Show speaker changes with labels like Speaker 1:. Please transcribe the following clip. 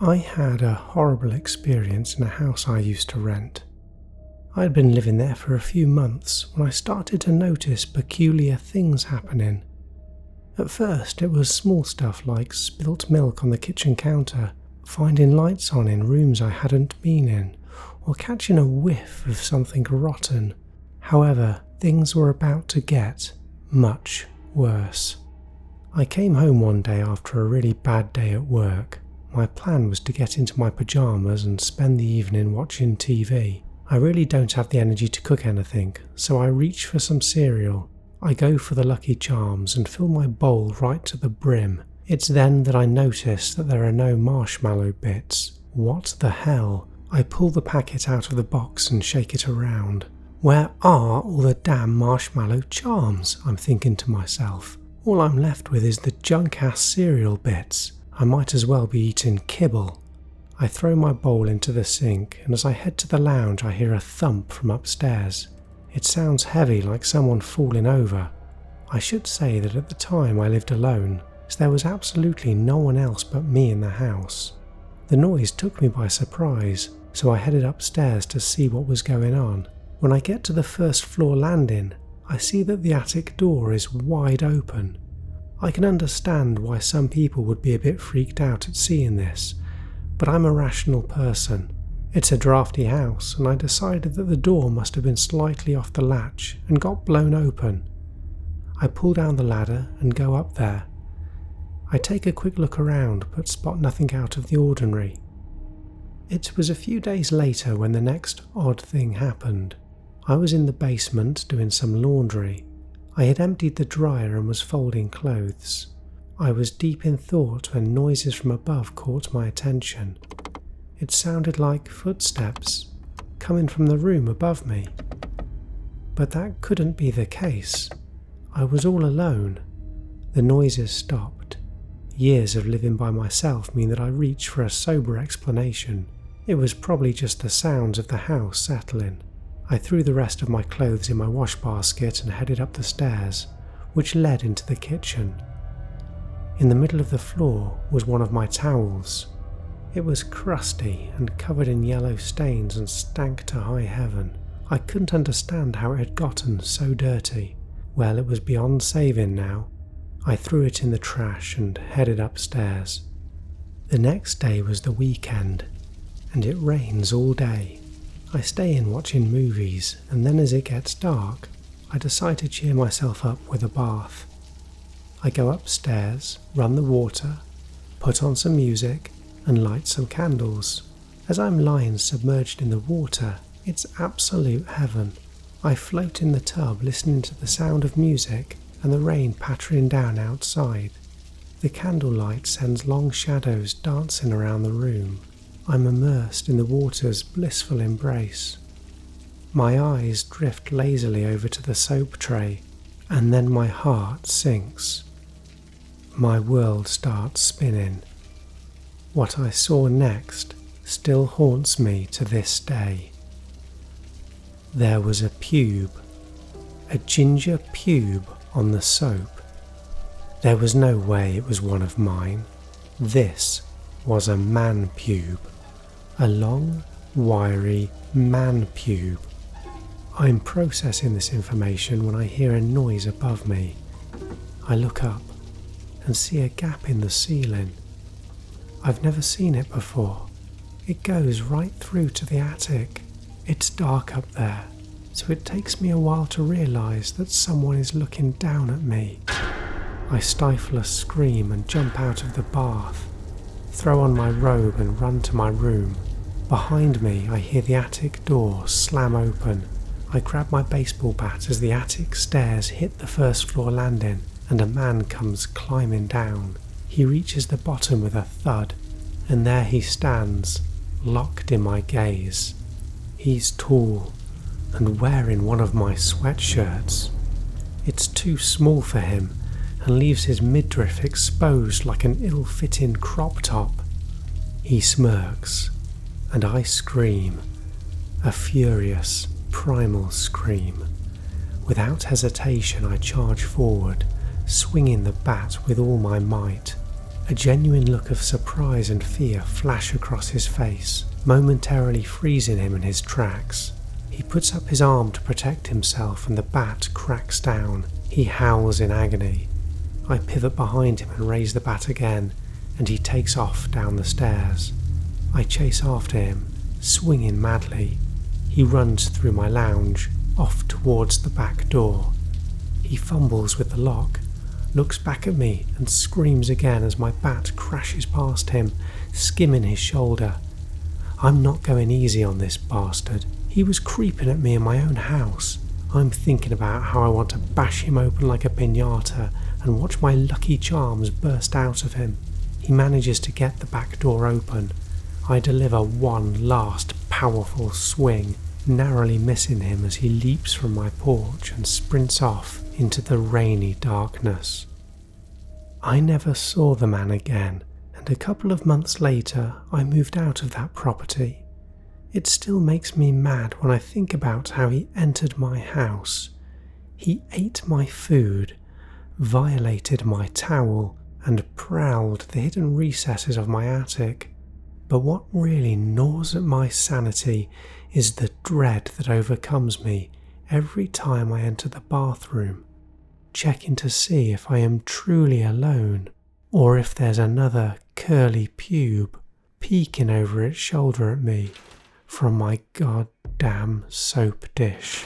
Speaker 1: I had a horrible experience in a house I used to rent. I had been living there for a few months when I started to notice peculiar things happening. At first it was small stuff like spilt milk on the kitchen counter, finding lights on in rooms I hadn't been in, or catching a whiff of something rotten. However, things were about to get much worse. I came home one day after a really bad day at work. My plan was to get into my pyjamas and spend the evening watching TV. I really don't have the energy to cook anything, so I reach for some cereal. I go for the Lucky Charms and fill my bowl right to the brim. It's then that I notice that there are no marshmallow bits. What the hell? I pull the packet out of the box and shake it around. Where are all the damn marshmallow charms? I'm thinking to myself. All I'm left with is the junk-ass cereal bits. I might as well be eating kibble. I throw my bowl into the sink, and as I head to the lounge I hear a thump from upstairs. It sounds heavy, like someone falling over. I should say that at the time I lived alone, so there was absolutely no one else but me in the house. The noise took me by surprise, so I headed upstairs to see what was going on. When I get to the first floor landing, I see that the attic door is wide open. I can understand why some people would be a bit freaked out at seeing this, but I'm a rational person. It's a drafty house, and I decided that the door must have been slightly off the latch and got blown open. I pull down the ladder and go up there. I take a quick look around but spot nothing out of the ordinary. It was a few days later when the next odd thing happened. I was in the basement doing some laundry. I had emptied the dryer and was folding clothes. I was deep in thought when noises from above caught my attention. It sounded like footsteps coming from the room above me. But that couldn't be the case. I was all alone. The noises stopped. Years of living by myself mean that I reach for a sober explanation. It was probably just the sounds of the house settling. I threw the rest of my clothes in my wash basket and headed up the stairs, which led into the kitchen. In the middle of the floor was one of my towels. It was crusty and covered in yellow stains and stank to high heaven. I couldn't understand how it had gotten so dirty. Well, it was beyond saving now. I threw it in the trash and headed upstairs. The next day was the weekend, and it rains all day. I stay in watching movies, and then as it gets dark, I decide to cheer myself up with a bath. I go upstairs, run the water, put on some music, and light some candles. As I'm lying submerged in the water, it's absolute heaven. I float in the tub listening to the sound of music and the rain pattering down outside. The candlelight sends long shadows dancing around the room. I'm immersed in the water's blissful embrace. My eyes drift lazily over to the soap tray, and then my heart sinks. My world starts spinning. What I saw next still haunts me to this day. There was a pube, a ginger pube on the soap. There was no way it was one of mine. This was a man pube. A long, wiry man pube. I'm processing this information when I hear a noise above me. I look up and see a gap in the ceiling. I've never seen it before. It goes right through to the attic. It's dark up there, so it takes me a while to realise that someone is looking down at me. I stifle a scream and jump out of the bath, throw on my robe and run to my room. Behind me, I hear the attic door slam open. I grab my baseball bat as the attic stairs hit the first floor landing, and a man comes climbing down. He reaches the bottom with a thud, and there he stands, locked in my gaze. He's tall and wearing one of my sweatshirts. It's too small for him and leaves his midriff exposed like an ill-fitting crop top. He smirks, and I scream, a furious, primal scream. Without hesitation I charge forward, swinging the bat with all my might. A genuine look of surprise and fear flash across his face, momentarily freezing him in his tracks. He puts up his arm to protect himself and the bat cracks down. He howls in agony. I pivot behind him and raise the bat again, and he takes off down the stairs. I chase after him, swinging madly. He runs through my lounge, off towards the back door. He fumbles with the lock, looks back at me and screams again as my bat crashes past him, skimming his shoulder. I'm not going easy on this bastard. He was creeping at me in my own house. I'm thinking about how I want to bash him open like a piñata and watch my lucky charms burst out of him. He manages to get the back door open. I deliver one last powerful swing, narrowly missing him as he leaps from my porch and sprints off into the rainy darkness. I never saw the man again, and a couple of months later I moved out of that property. It still makes me mad when I think about how he entered my house. He ate my food, violated my towel, and prowled the hidden recesses of my attic. But what really gnaws at my sanity is the dread that overcomes me every time I enter the bathroom, checking to see if I am truly alone, or if there's another curly pube peeking over its shoulder at me from my goddamn soap dish.